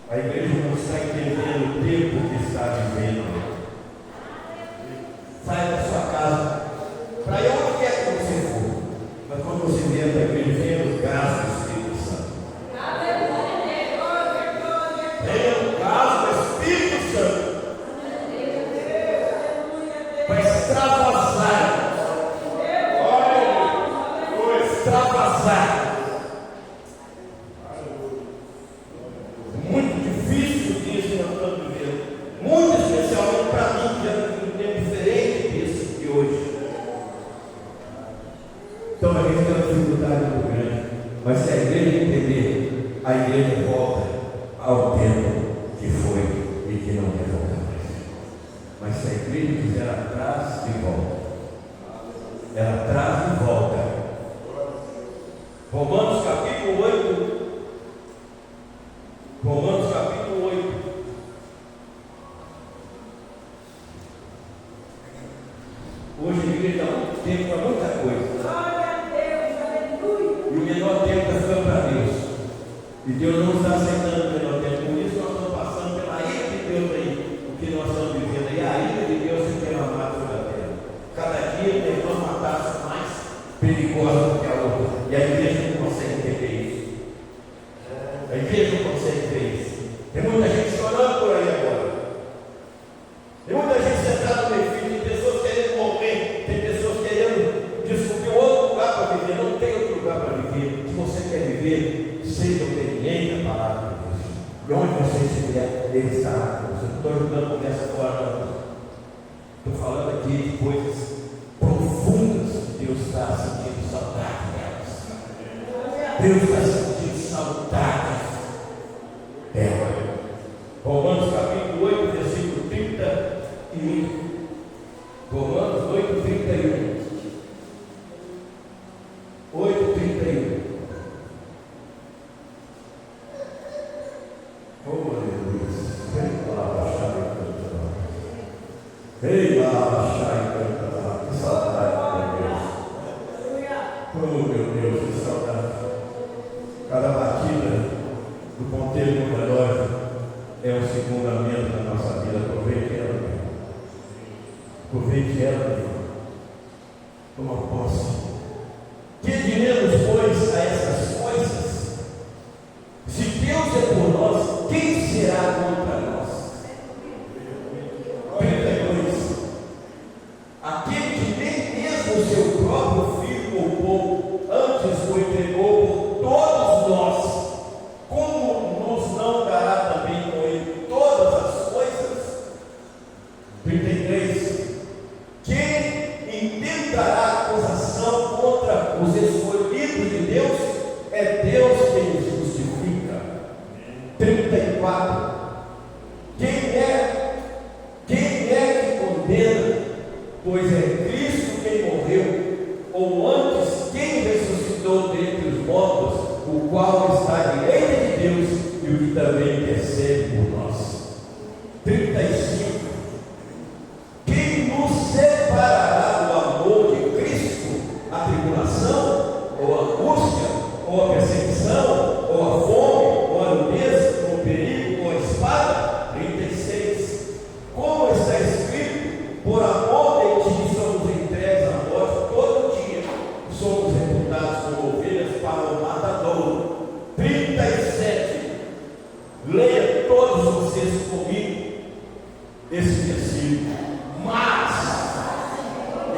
A igreja não está entendendo o tempo que está vivendo. Sai da sua casa, para onde quer que você for, mas quando você vier para a igreja, venha no caso do Espírito Santo. Venha no caso do Espírito Santo. Para extravasar. Olha, extravasar. Muito difícil o dia que nós estamos vivendo. Muito especialmente para mim, que já vivo um tempo diferente desse de hoje. Então a gente tem uma dificuldade muito grande. Mas se a igreja entender, a igreja volta ao tempo que foi e que não quer voltar mais. Mas se a igreja quiser atrás de volta, ela traz de volta. Romanos capítulo 8. Romanos capítulo 8. Hoje a igreja dá muito tempo para muita coisa. E o menor tempo está ficando para Deus. E Deus não está aceitando o menor tempo. Por isso nós estamos passando pela ira de Deus aí. O que nós estamos vivendo aí, a ira de Deus se derramar sobre a terra. Cada dia tem uma taça mais perigosa do que a outra. E a igreja não consegue entender isso. A igreja não consegue ver isso. Tem muita gente chorando por aí agora. Tem muita gente sentada no meio, tem pessoas querendo morrer, tem pessoas querendo descobrir outro lugar para viver. Não tem outro lugar para viver. Se você quer viver, seja obediente à palavra de Deus. E onde você estiver, Ele estará com você. Não estou jogando conversa fora, não. Estou falando aqui de coisas profundas. Deus está sentindo saudade delas. Deus está sentindo saudade dela. Romanos capítulo 8, versículo 31. Romanos 8, 31. 8, 31. Oh, aleluia. Vem lá, baixar e cantar. Vem lá, baixar e cantar. Que saudade, meu Deus. Oh, meu Deus, que saudade. Cada batida do ponteiro do relógio é um segundamento da nossa vida. Aproveite ela, meu. Aproveite ela, meu. Toma posse. Que diremos, pois, a essas coisas? Se Deus é por nós, quem será contra nós? 32. Aquele que nem mesmo o seu próprio filho poupou, antes o entregou por todos nós, como nos não dará também com ele todas as coisas? 33. Quem intentará acusação contra os escolhidos de Deus? É Deus quem os justifica. 34. Quem é que condena? Pois é Cristo quem morreu, ou antes quem ressuscitou dentre os mortos, o qual está à direita de Deus e o que também intercede por nós. 35. Quem nos separará do amor de Cristo? A tribulação, ou a angústia, ou a perseguição, ou a fome, ou a nudez, ou o perigo, ou a espada? 36. Como está escrito, por amor de ti somos entregues à morte todo dia, somos reputados como ovelhas para o matadouro. 37. Leia todos vocês comigo esse versículo. Mas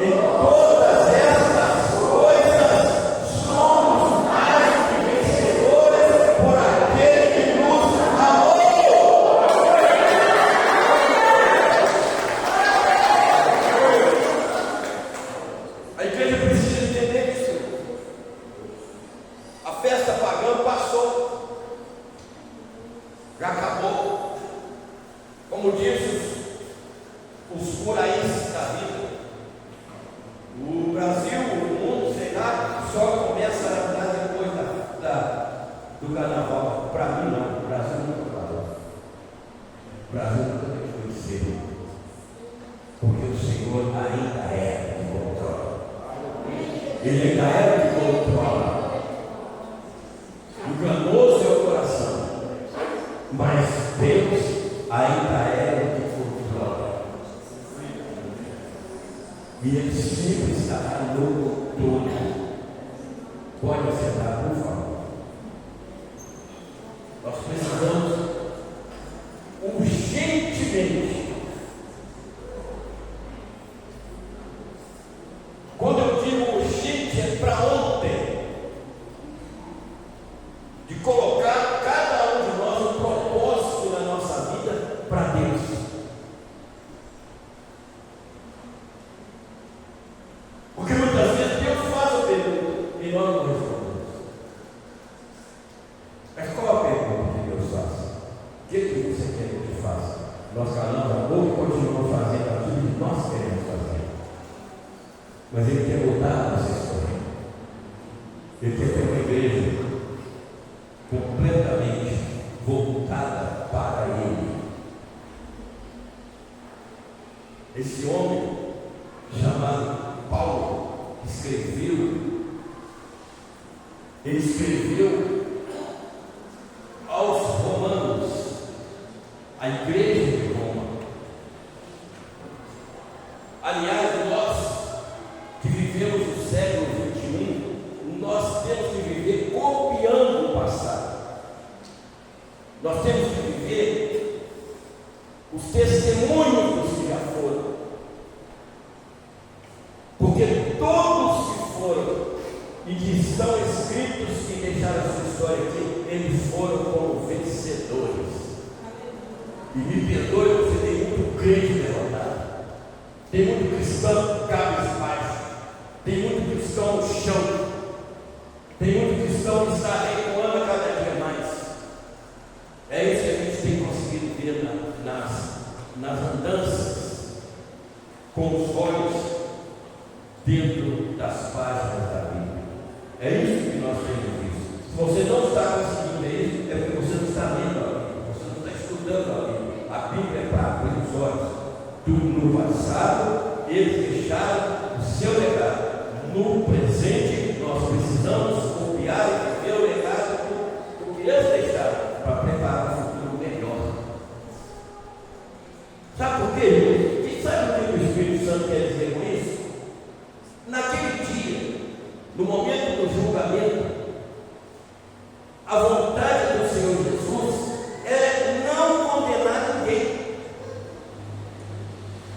em todas estas coisas somos mais que vencedores por aquele que nos amou. A igreja precisa entender isso. A festa pagã passou, já acabou. Como diz os curaístas da vida, o Brasil, o mundo, sei lá, só começa a andar depois do carnaval. Para mim não, o Brasil nunca parou. O Brasil nunca deixou de ser, porque o Senhor ainda é que controla. Ele ainda é que controla. O enganoso é o coração, mas Deus ainda é o que controla. E Ele sempre estará no controle. Pode sentar, por favor. Nós precisamos urgentemente. Quando eu digo urgente, é para ontem, de colocar cada um de nós um propósito na nossa vida para Deus. Porque muitas vezes Deus faz a pergunta e nós não respondemos. Mas qual a pergunta que Deus faz? O que você quer que eu te faça? Nós calamos a boca e continuamos fazendo aquilo que nós queremos fazer. Mas Ele quer mudar a nossa história. Ele quer ter uma igreja completamente voltada para Ele. Esse homem chamado Paulo ele escreveu aos romanos, a igreja de Roma. Aliás, nós que vivemos no século XXI, nós temos que viver copiando o passado. Nós temos que viver os testemunhos dos que já foram. Porque todos que foram e que estão escritos e deixaram a sua história aqui, eles foram como vencedores. E me perdoe, você tem muito crente derrotado. Tem muito cristão cabisbaixo. Tem muito cristão no chão. Tem muito cristão que está recuando cada dia mais. É isso que a gente tem conseguido ver nas andanças com os olhos dentro das páginas da Bíblia. É isso que nós temos visto. Se você não está conseguindo ver isso, é porque você não está lendo a Bíblia, você não está estudando a Bíblia. A Bíblia é para abrir os olhos. Tudo no passado, eles deixaram o seu legado. No presente, nós precisamos copiar e viver o legado do que eles deixaram para preparar um futuro melhor. Sabe por quê, irmãos? Quem sabe o que o Espírito Santo quer dizer com isso? Naquele dia, no momento do julgamento, a vontade do Senhor Jesus é não condenar ninguém.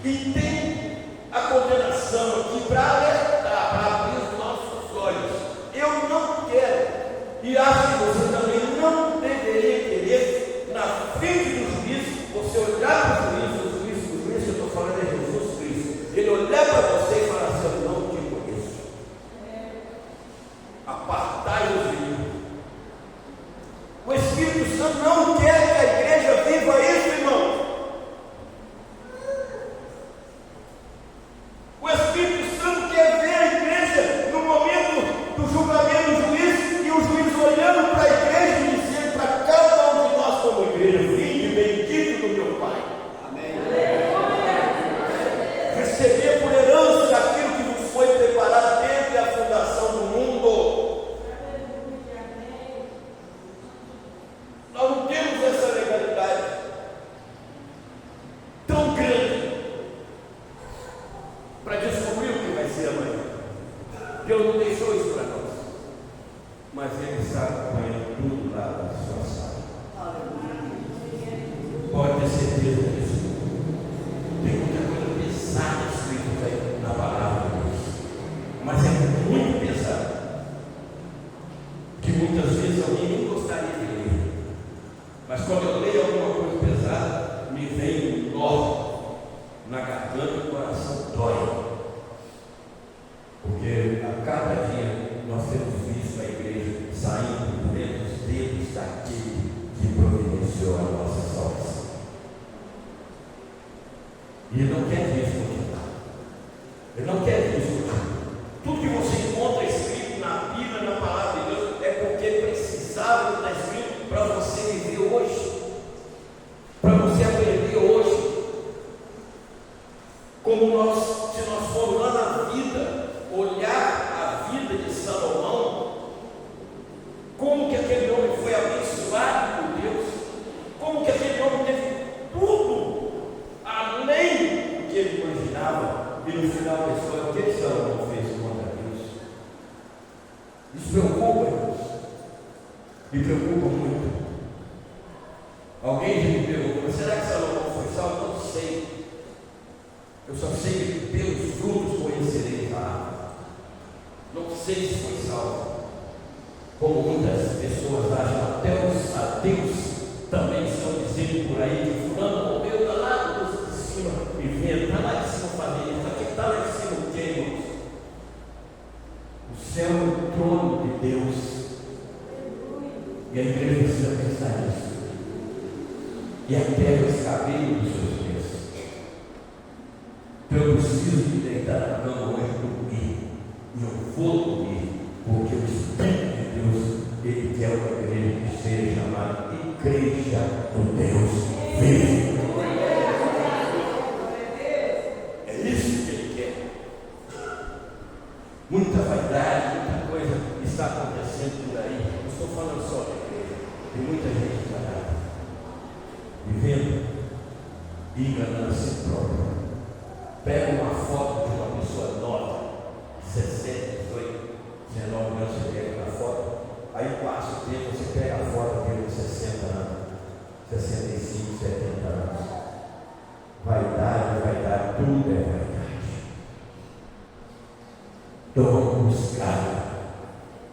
E tem a condenação aqui para alertar, para abrir os nossos olhos. Eu não quero, e acho que você também não deveria querer, na frente do juízo, você olhar para o juiz, eu estou falando é Jesus Cristo. Ele olhar para você e falar assim: eu não te conheço. Apartai-vos de mim. O Espírito Santo não quer que a igreja viva isso, irmão. O Espírito Santo quer ver a igreja no momento do julgamento do juiz, e o juiz olhando para a igreja e dizendo para cada um de nós como igreja: vinde bendito do meu Pai. Amém. Receber por herança aquilo que nos foi preparado desde a fundação do mundo. Nós não temos essa legalidade tão grande para descobrir o que vai ser amanhã. Deus não deixou isso para nós, mas Ele está acompanhando tudo lá na sua sala. Pode ter certeza disso. Tem muita coisa pesada escrita aí na palavra de Deus, mas é muito pesado, que muitas vezes alguém nem gostaria de ler. Mas quando eu leio alguma coisa pesada, me vem um nó na garganta e o coração dói. Porque a cada dia nós temos visto a igreja saindo pelos dedos daquele que providenciou a nossa salvação. E Ele não quer ver isso continuar. Ele não quer ver isso continuar. Tudo que você encontra escrito na Bíblia, na palavra de Deus, é porque precisava estar escrito para você viver hoje, para você aprender hoje. Como se nós formos lá na vida, olhar a vida de Salomão, como que aquele homem foi abençoado por Deus, como me preocupa muito. Alguém já me perguntou: será que Salomão foi salvo? Não sei. Eu só sei que pelos frutos conhecerei a árvore. Não sei se foi salvo. Como muitas pessoas acham, até os ateus também estão dizendo por aí que fulano morreu, está lá de cima vivendo, está lá de cima fazendo isso, está lá de cima o que, irmãos? O céu é o trono de Deus. E a igreja precisa pensar nisso. E a terra é o escabelo dos seus pés. Então eu preciso me deitar na cama hoje e dormir. E eu vou dormir, porque o Espírito de Deus, Ele quer uma igreja que seja chamada Igreja do Deus vivo. É isso que Ele quer. Muita vaidade, muita coisa está acontecendo por aí. Não estou falando só da igreja. Tem muita gente enganada, vivendo e enganando a si próprio. Pega uma foto de uma pessoa nova, 60, 18, 19 anos, você pega uma foto. Aí passa o tempo, você pega a foto dele de 60 anos, 65, 70 anos. Vaidade, vaidade, tudo é vaidade. Então vamos buscar.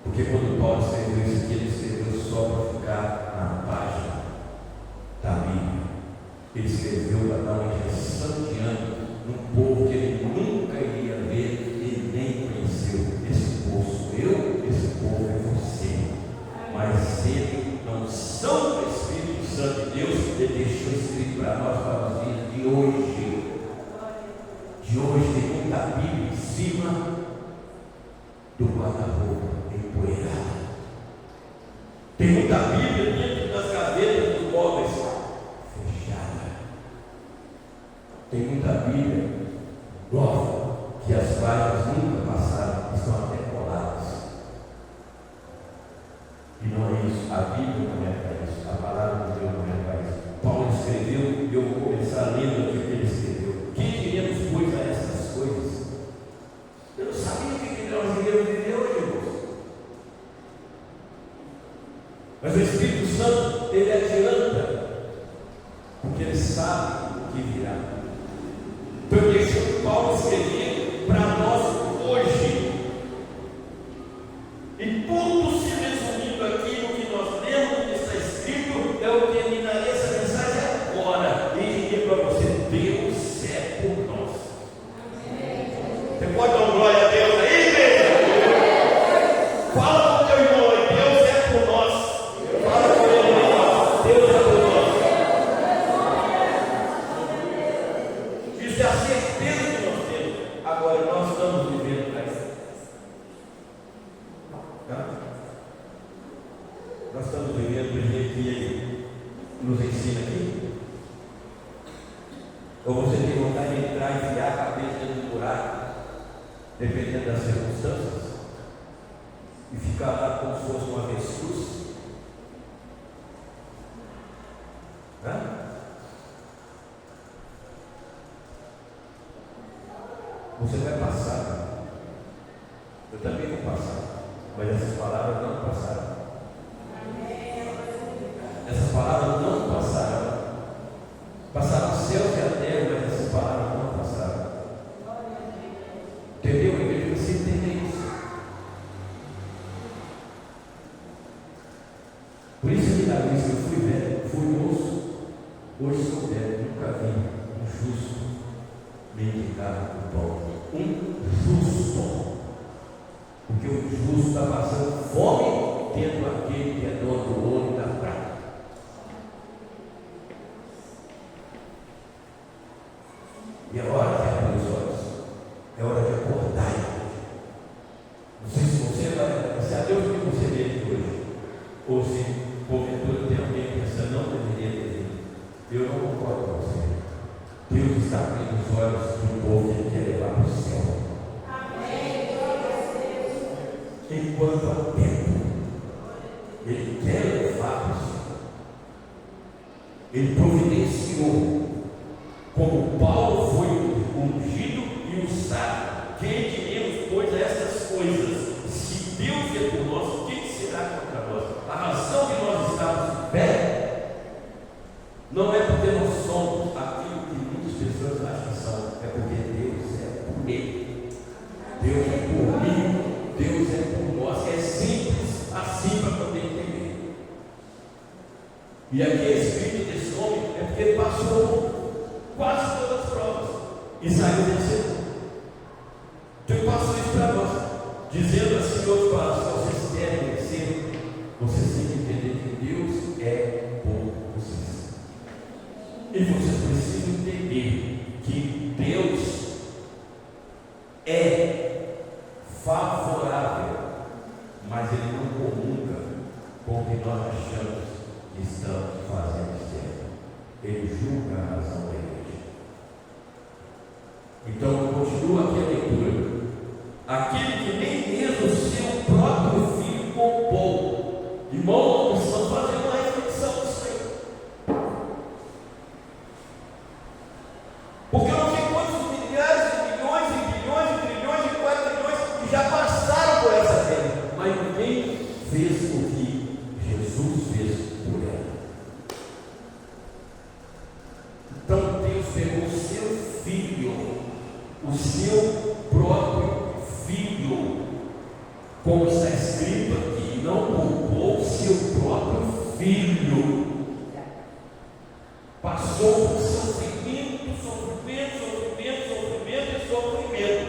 Porque quando Paulo escreveu isso aqui, ele escreveu só para ficar na página da Bíblia. Ele escreveu para dar uma injeção de ânimo num povo que ele nunca iria ver, ele nem conheceu. Esse povo sou eu, esse povo é você. Mas ele não são o Espírito Santo de Deus, ele deixou escrito para nós, para os dias de hoje. De hoje tem muita Bíblia em cima do guarda-roupa empoeirado. Tem muita Bíblia dentro das gavetas dos móveis fechada. Tem muita Bíblia nova que as páginas nunca passaram, estão até coladas. E não é isso. A Bíblia não é para isso. A palavra de Deus não é para isso. Paulo escreveu e eu vou começar lendo o que ele escreveu. Que diremos, pois, a essas coisas? Eu não sabia o que nós iríamos viver hoje, irmãos. Mas o Espírito Santo, ele adianta, porque ele sabe o que virá. Então ele deixou Paulo escrever para nós hoje. E tudo se resumindo aqui no que nós lemos, que está escrito, eu terminarei essa mensagem agora. E dizer para você: Deus é por nós. Você pode dar glória a Deus aí, igreja? Fala com o teu irmão aí: Deus é por nós. Fala com ele aí: Deus é por nós. Isso é a certeza que nós temos. Agora nós estamos vivendo para isso. Nós estamos vivendo do jeito que Ele nos ensina aqui? Ou você tem vontade de entrar e enfiar a cabeça dentro do buraco, dependendo das circunstâncias, e ficar lá como se fosse uma avestruz? Você vai passar. Eu também vou passar. Mas essas palavras não passaram. Essas palavras não passaram. Passaram os céus e a terra, mas essas palavras não passaram. Entendeu? A igreja precisa entender isso. Por isso que na vez que eu fui velho, fui moço, hoje sou velho, nunca vi um justo mendigar o pão. Um justo. Porque o justo está passando fome, tendo aquele que é dono do ouro e da prata. E é hora de abrir os olhos. É hora de acordar. Não sei se você vai, se a Deus que você vê aqui hoje, ou se porventura tem alguém pensando: não deveria ter vindo. Eu não concordo com você. Deus está abrindo os olhos do povo que ele quer levar para o céu. Enquanto há tempo, Ele quer levar para o céu. Ele providenciou, como Paulo foi ungido e usado. Quem diremos, pois, essas coisas? Se Deus é por nós, quem será contra nós? A razão que Não é porque nós somos aquilo que muitas pessoas acham que são, é porque Deus é por ele. Deus é por mim, Deus é por nós. É simples assim para poder entender. E aqui é escrito desse homem é porque ele passou quase todas as provas e saiu vencedor. Então eu passo isso para nós, dizendo assim, outros palavras, se vocês querem vencer, vocês têm que entender que Deus é por vocês. E vocês precisam entender que Deus é favorável, mas Ele não comunga com o que nós achamos que estamos fazendo certo. Ele julga a razão da igreja. Então, continua aqui a leitura. Aquele que nem mesmo o seu próprio filho poupou. Irmão, nós estamos fazendo uma reflexão disso aí. Porque eu não sei quantos milhares, milhões, e bilhões, e trilhões, e 4 trilhões que já passaram por essa terra, mas ninguém fez o que Jesus fez por ela. Então Deus pegou o seu filho, o seu próprio filho, como está escrito aqui, não poupou o seu próprio filho, passou por sofrimento, sofrimento, sofrimento, sofrimento e sofrimento.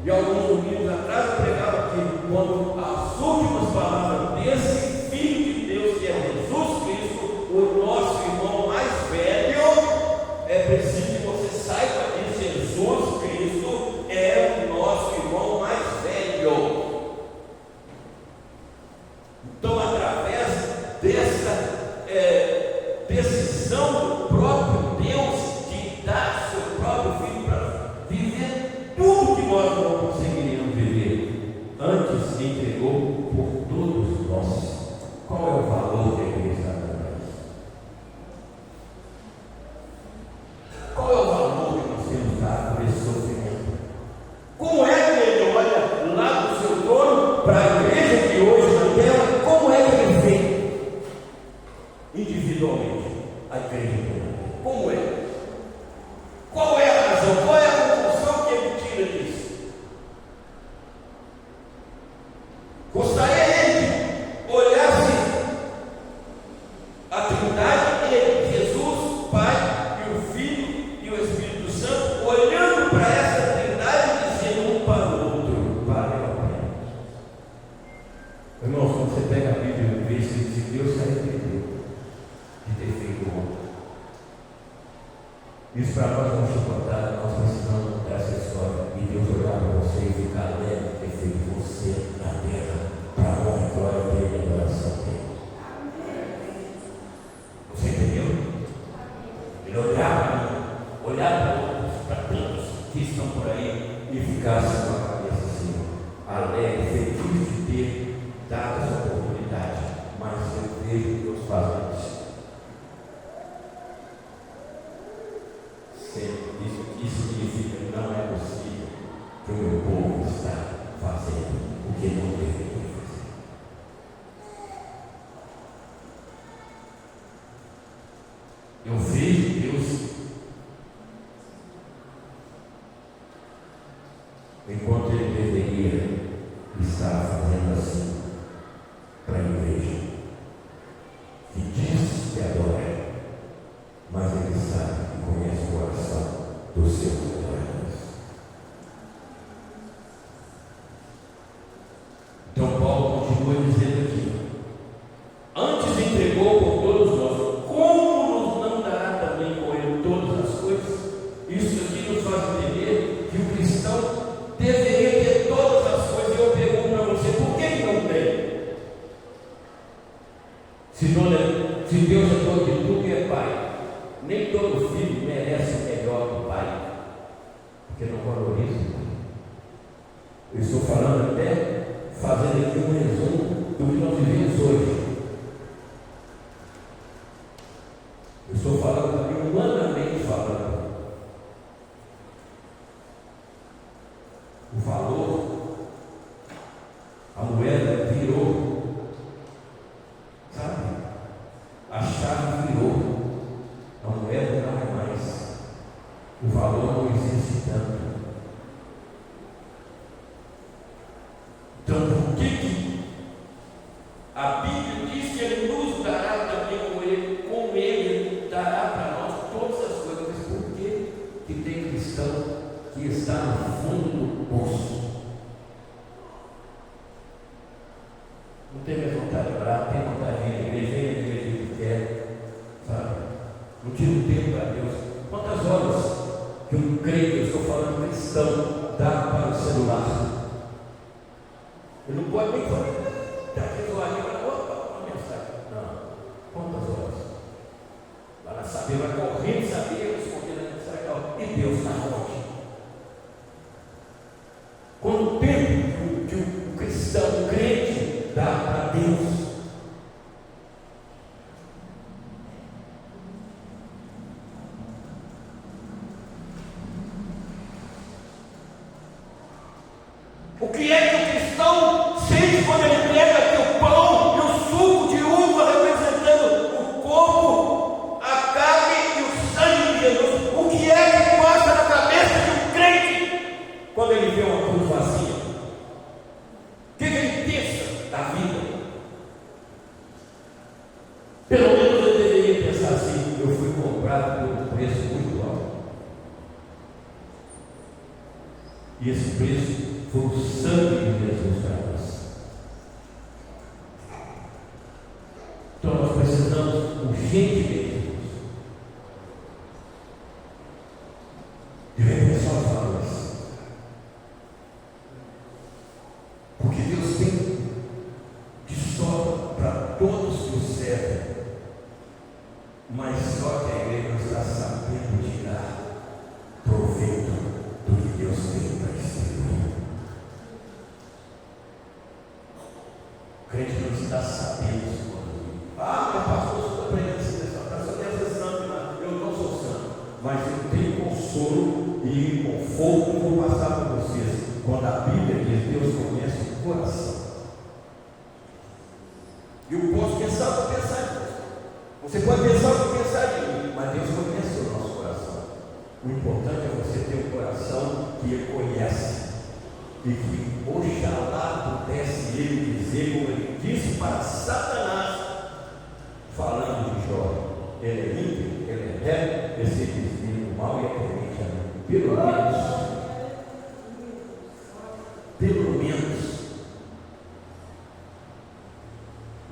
E alguns domingos atrás eu pregava aqui, quando as últimas palavras desse Filho de Deus, que é Jesus Cristo, o nosso irmão mais velho, é preciso que você saiba que Jesus Cristo é o nosso irmão mais velho. Então, através dessa decisão do próprio Deus de dar seu próprio Filho para viver tudo que nós não conseguiríamos viver, antes entregou por todos nós. Qual é o valor da igreja atrás? Qual é o valor que nós temos dado por esse sofrimento? Como é que ele olha lá do seu trono para a igreja que hoje na terra? Como é que ele vê individualmente a igreja? Como é? Qual é a razão? Qual é a conclusão que ele tira disso? Gostaria ele de olhar assim, a Trindade dele, Jesus, Pai e o Filho e o Espírito Santo, olhando para essa Trindade e dizendo um para o outro, valeu a pena. Irmãos, quando você pega a Bíblia e vê isso, ele diz: Deus se arrependeu de ter feito o homem. Isso para nós não suportar, nós precisamos mudar essa história e Deus olhar para você e ficar alegre de ter feito você na terra, para a honra e glória dele e adoração dele. Você entendeu? Ele olhar para mim, olhar para outros, para todos que estão por aí e ficar assim com a cabeça assim, alegre, feliz de ter dado essa oportunidade, mas eu vejo Deus fazendo isso. Isso significa que não é possível que o meu povo está fazendo o que não deveria fazer. Eu vejo Deus enquanto Ele deveria estar fazendo assim para a igreja que diz que adora, mas Ele sabe e conhece o coração dos seus adoradores. Então Paulo continua dizendo aqui: antes entregou por todos nós, como nos não dará também com Ele todas as coisas? Isso aqui nos faz entender que o cristão deveria ter todas as coisas. E eu pergunto para você, por que não tem? Se Deus é todo de tudo e é Pai, nem todo filho merece o melhor do pai, porque não valoriza. Eu estou falando até, fazendo aqui um resumo do que nós vivemos hoje. Eu estou falando aqui humanamente falando. O valor, a moeda virou, sabe? A chave virou. ressuscitando. Então, por que a Bíblia diz que Ele nos dará também com Ele dará para nós todas as coisas? Mas por que tem cristão que está no fundo do poço? Não tem mais vontade de orar, tem vontade de ir à igreja, vem à igreja que quer, sabe? Não tira o tempo para Deus. Quantas horas que um crente, eu estou falando cristão, dá para o celular? Ele não pode nem falar, está aqui do lado, uma mensagem. Não. Quantas horas? Vai lá saber, vai correndo, saber, responder a mensagem. E Deus está onde? Quando o tempo que o cristão, o crente, dá para Deus. O que é que o cristão sente quando ele pega aqui o pão e o suco de uva representando o corpo, a carne e o sangue de Jesus? O que é que passa na cabeça de um crente quando ele vê uma cruz vazia? O que ele pensa da vida? Pelo menos eu deveria pensar assim: eu fui comprado por um preço muito alto. E esse preço foi o sangue de Jesus para nós. Então nós precisamos urgentemente de repensar os valores. Porque Deus tem de sobra para todos que o servem. Mas só que a igreja não está sabendo tirar proveito do que Deus tem para distribuir. O crente não está sabendo se conduzir. Mas pastor, eu estou aprendendo assim, está só deve ser santo. Eu não sou santo, mas eu tenho consolo e conforto que vou passar para vocês. Quando a Bíblia diz, Deus conhece o coração. E eu posso pensar ou pensar em você. Você pode pensar ou pensar em mim, mas Deus conhece o nosso coração. O importante é você ter um coração que Ele conhece. E que oxalá pudesse Ele dizer, como Ele disse para Satanás, falando de Jó: ele é íntegro, ele é reto, esse desvio do mal e é temente a mim. Pelo menos.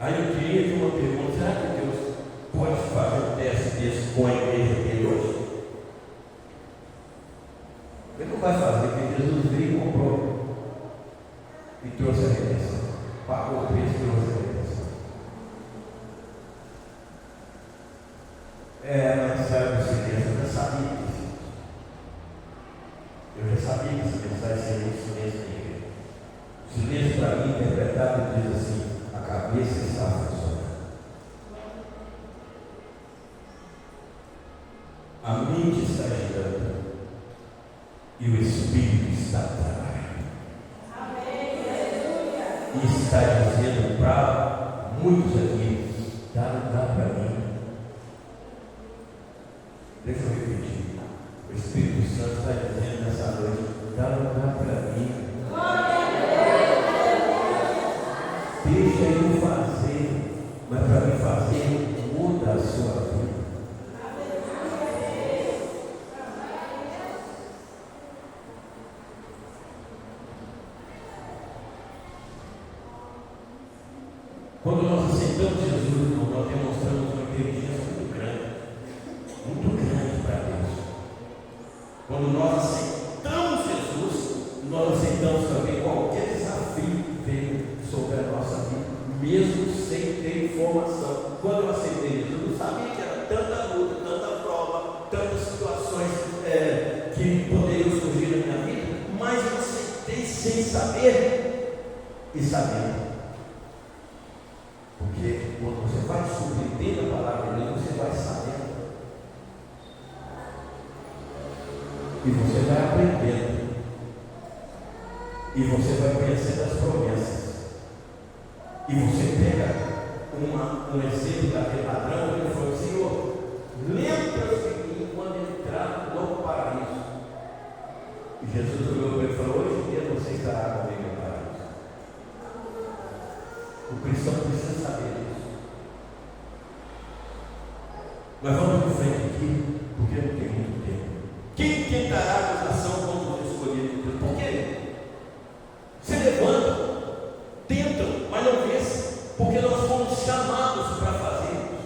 Aí eu queria ter uma pergunta: será que Deus pode fazer um teste desse com a igreja dele hoje? Ele não vai fazer, porque Jesus veio e comprou e trouxe a redenção, pagou o preço e trouxe a redenção. Mas sabe, silêncio, eu já sabia disso. Eu já sabia que essa mensagem seria um silêncio na igreja. O silêncio, para mim, interpretado, diz assim: a cabeça está funcionando, a mente está girando e o Espírito está trabalhando. E está dizendo para muitos aqui: dá lugar para mim. Deixa eu repetir. O Espírito Santo está dizendo nessa noite: dá lugar para mim. Deixa eu fazer, mas para mim fazer muda a sua vida. Quando nós aceitamos Jesus, nós demonstramos uma inteligência muito grande para Deus. Quando nós aceitamos Jesus, nós aceitamos também qualquer desafio que venha sobre a nossa vida, mesmo sem ter informação. Quando eu aceitei Jesus, eu não sabia que era tanta luta, tanta prova, tantas situações que poderiam surgir na minha vida, mas eu aceitei sem saber e sabendo. Porque quando você vai submetendo a palavra de Deus, você vai sabendo. E você vai aprendendo. E você vai conhecendo as promessas. E você pega um exemplo daquele ladrão, ele falou: Senhor, lembra-se de mim quando entrar no paraíso. cristão precisa saber disso. Mas vamos em frente aqui, porque não tem muito tempo. Quem tentará acusação contra os escolhidos de Deus? Por quê? Se levantam, tentam, mas não vencem, porque nós fomos chamados para fazermos,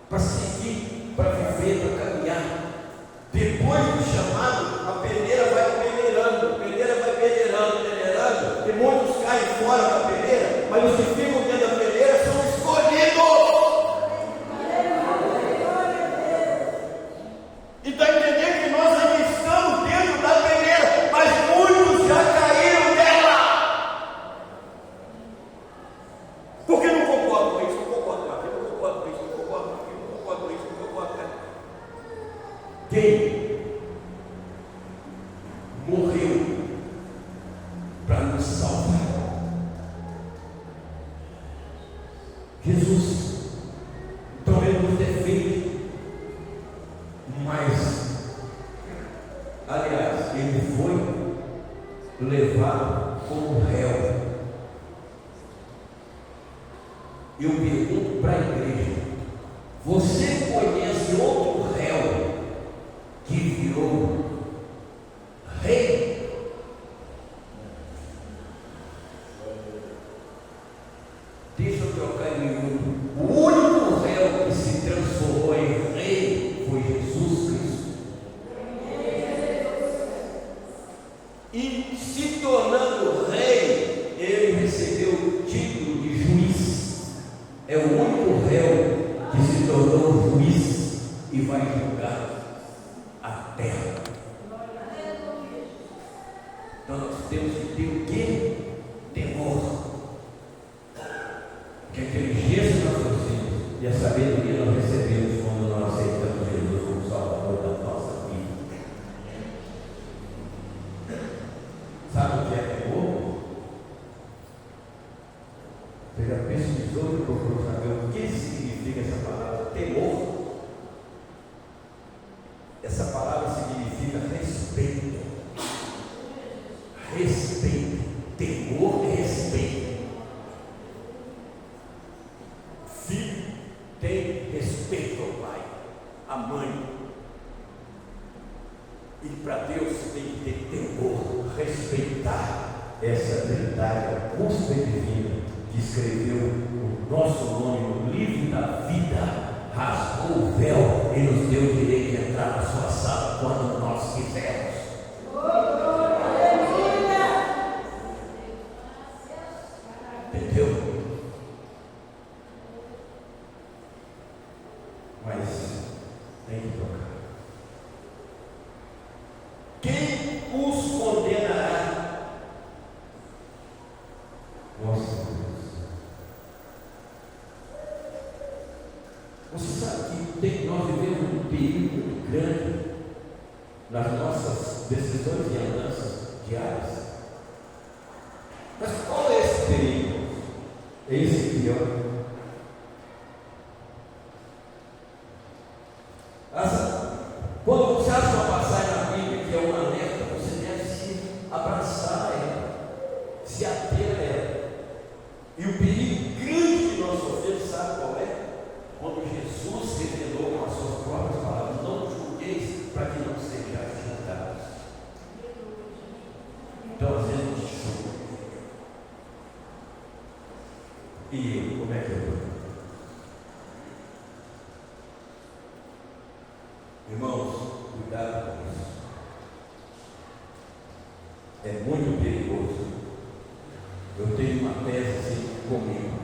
para seguir, para viver, para caminhar. Depois do chamado, a peneira vai peneirando, e muitos caem fora da peneira, mas os que ficam dentro da peneira são escolhidos. E está entendendo que nós ainda estamos dentro da peneira, mas muitos já caíram dela. Porque não concordo com isso, não concordo com aquilo, não concordo com isso, não concordo com aquilo, não concordo com isso, não concordo com aquilo. Quem morreu para nos salvar? Jesus. Então ele nos defende, mas, aliás, ele foi levado como réu. Eu pergunto para a igreja: você conhece outro réu que virou rei? Deixa eu trocar em miúdo. O único réu que se transformou em rei foi Jesus Cristo. E se tornando rei, ele recebeu o título de juiz. É o único réu que se tornou juiz e vai julgar a terra. Então nós temos que ter o quê? Temor. Que a inteligência nós trouxemos e a sabedoria nós recebemos quando nós aceitamos Jesus como Salvador da nossa vida. Sabe o que é temor? Você já pesquisou e procurou saber o que significa essa palavra temor? Essa palavra significa respeito. Respeito. Temor é respeito. Filho tem respeito ao pai, à mãe. E para Deus tem que ter temor, respeitar essa verdade, a custa divina que escreveu o nosso nome no livro da vida, rasgou o véu e nos deu o direito de entrar na sua sala quando nós quisermos. Entendeu? Mas tem que tocar. Quem os condenará? Nossa Deus. Você sabe que nós vivemos um período muito grande nas nossas decisões e andanças diárias. Mas qual é esse perigo? É esse aqui, ó. Quando você acha uma passagem na Bíblia que é uma alerta, você deve se abraçar a ela, se ater a ela. E o perigo grande que nós sofremos, sabe qual é? Quando Jesus revelou com as suas próprias palavras: não julgueis para que não sejais julgados. Então, às vezes, a gente julga. E eu, como é que eu estou? Irmãos, cuidado com isso. É muito perigoso. Eu tenho uma tese assim comigo,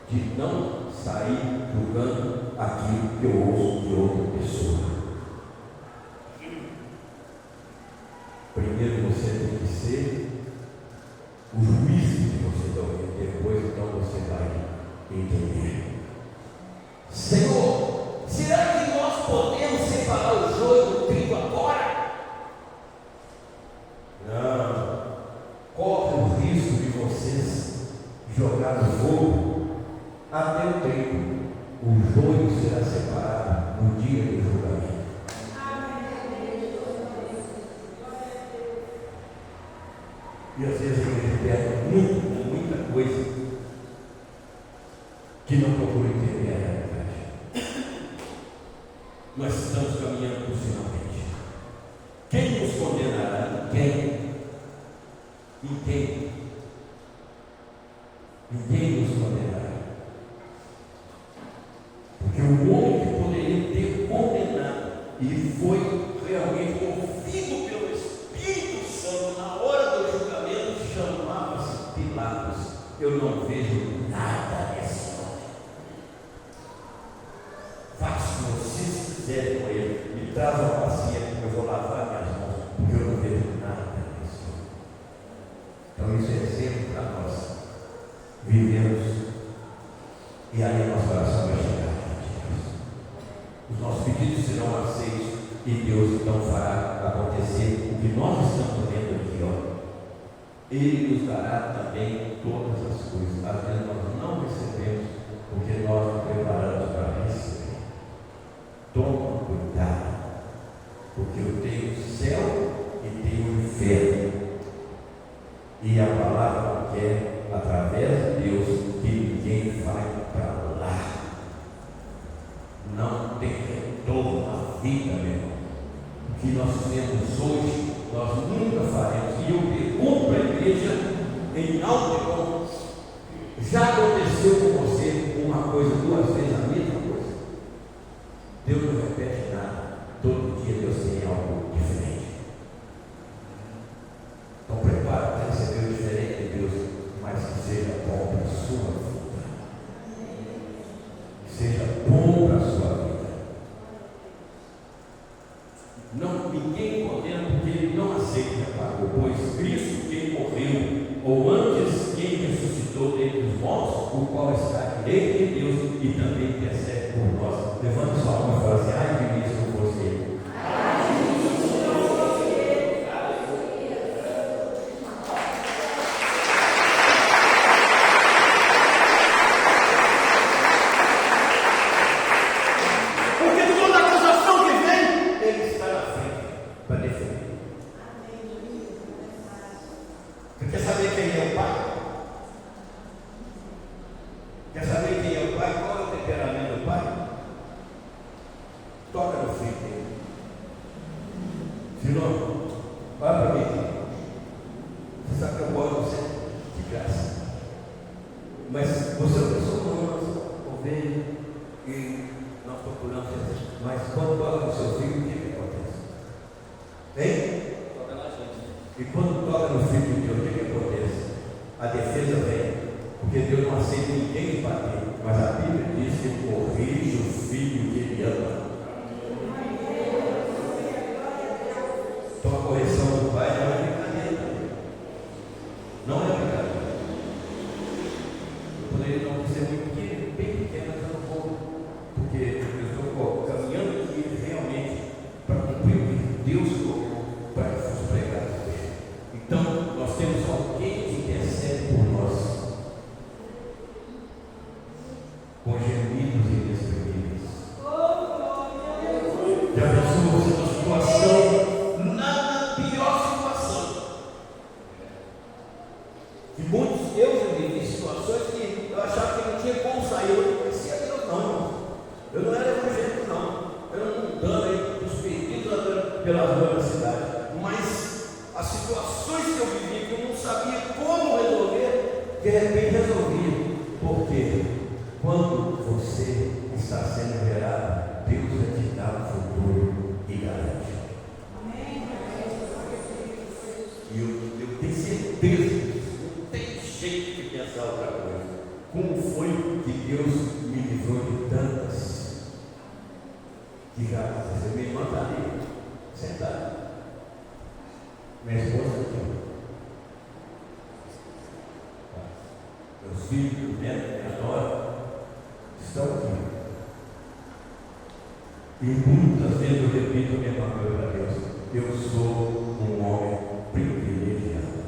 de não sair julgando aquilo que eu ouço de outra pessoa. Primeiro você tem que ser o juiz que você está ouvindo, depois então você vai entender. Senhor, será que nós podemos separar o joio do trigo agora? Não. Corre o risco de vocês jogar no fogo até o tempo. O joio será separado no dia do julgamento. E às vezes a gente perde muito, muita coisa nós estamos caminhando para o finalmente. Quem nos condenará? Ninguém. Ninguém. Ninguém nos condenará. Porque o homem que poderia ter condenado, ele foi realmente movido pelo Espírito Santo na hora do julgamento, chamava-se Pilatos. Eu não vejo nada nesse homem. Faça o que vocês quiserem com ele. Me traz uma bacia, eu vou lavar minhas mãos, porque eu não vejo nada nesse homem. Então isso é exemplo para nós. Vivemos e aí a nossa oração vai chegar. Os nossos pedidos serão aceitos e Deus então fará acontecer o que nós estamos vendo aqui, ó. Ele nos dará também todas as coisas. Às vezes nós não recebemos porque nós nos preparamos para receber. Toma cuidado, porque eu tenho o céu e tenho o inferno. E a palavra quer, através de Deus, que ninguém vai para lá. Não tem retorno à vida, meu irmão. O que nós temos hoje, nós nunca faremos. E eu pergunto para a igreja, em alto e bom, já aconteceu com você uma coisa, duas vezes a mesma coisa? Deus não repete nada. Todo dia Deus tem algo diferente. Então prepara para receber o diferente de Deus, mas que seja bom para a sua vida. Que seja bom para a sua vida. Não, ninguém condena porque ele não aceita que pagou, pois Cristo quem morreu, ou antes quem ressuscitou dentre os mortos, o qual está à direita de Deus e também intercede por nós. Levanta sua mão e fala assim: ai de mim se não fosse ele. E muitas vezes eu repito a mesma coisa para Deus: eu sou um homem privilegiado.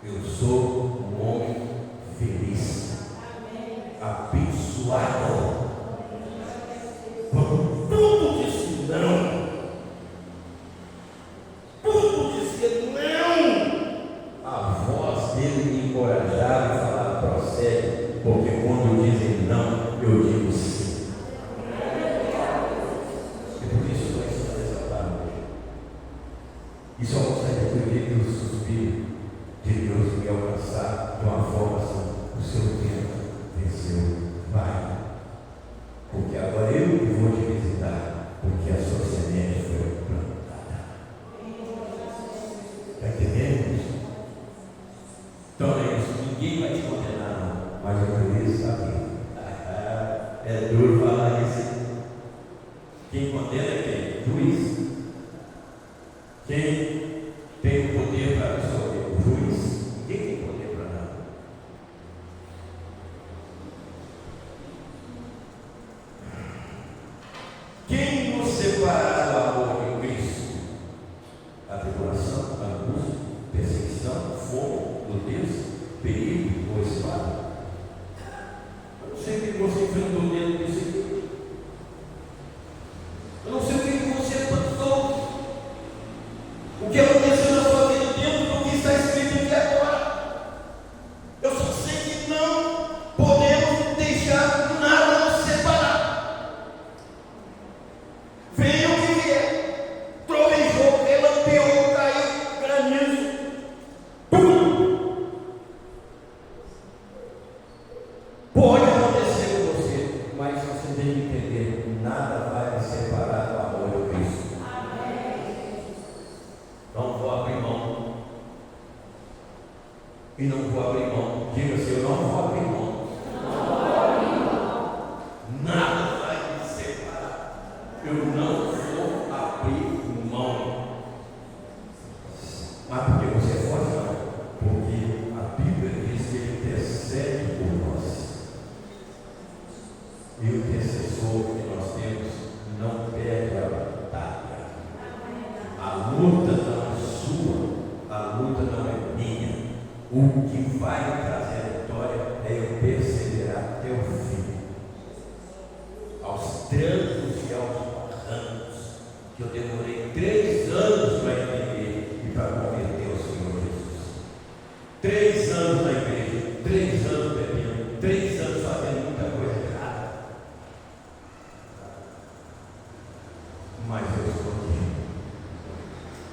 Eu sou um homem feliz, abençoado. Quando tudo diz não, tudo dizia não, a voz dele me encorajava e falava: procede, porque quando dizem não, É duro falar isso. Quem condena é quem? Juiz. Quem tem o poder para absolver? O juiz. Ninguém tem poder para nada. Quem nos separará do amor de Cristo? A tribulação, a angústia, perseguição, fogo, nudez, perigo ou espada? Eu não sei o que você enfrentou dentro disso aqui. Eu não sei o que você passou. O que aconteceu na sua vida dentro do que está escrito aqui agora. Eu só sei que não podemos deixar nada nos separar. Venha o que vier. Trovejou, relampeou, caiu, granizo. Tudo pode acontecer com você, mas você tem que entender: nada vai me separar do amor de Cristo. Não vou abrir mão. E não vou abrir mão. Diga assim: eu não vou abrir mão. Nada vai me separar. Eu não vou abrir mão. Mas por que você é forte? Não. Porque a Bíblia diz que Ele intercede por nós. E o intercessor que nós temos não perde a batalha. A luta não é sua, a luta não é minha. O que vai trazer a vitória é eu perseverar até o fim, aos trancos e aos barrancos, que eu demorei 3 anos para entender e para converter ao Senhor Jesus. 3 anos na igreja, 3 anos bebendo, 3 anos fazendo muita coisa errada. Mas eu estou aqui,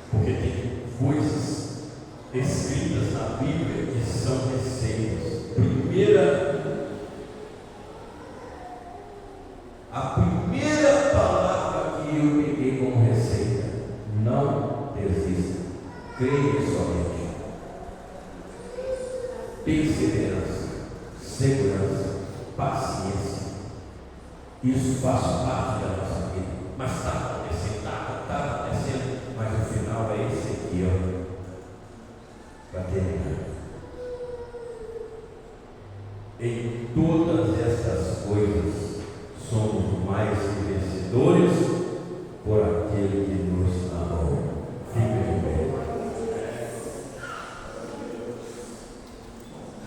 porque tem coisas escritas na Bíblia que são receitas. A primeira palavra que eu peguei como receita: não desista, creia somente. Perseverança, segurança, paciência. Isso faz parte da nossa vida. Mas está acontecendo, mas o final é esse aqui, ó. Para terminar. Em todas estas coisas somos mais que vencedores por aquele que nos amou. Fica de pé.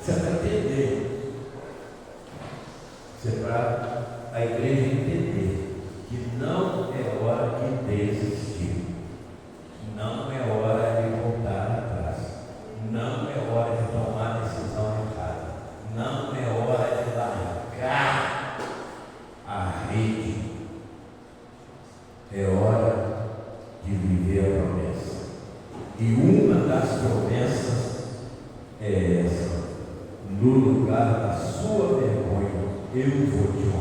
Você vai entender. Isso é para a igreja entender que não é hora de desistir. Não é hora de voltar atrás. Não é hora de tomar a decisão errada. Não é hora de largar a rede. É hora de viver a promessa. E uma das promessas é essa: no lugar da sua vergonha, eu vou te honrar.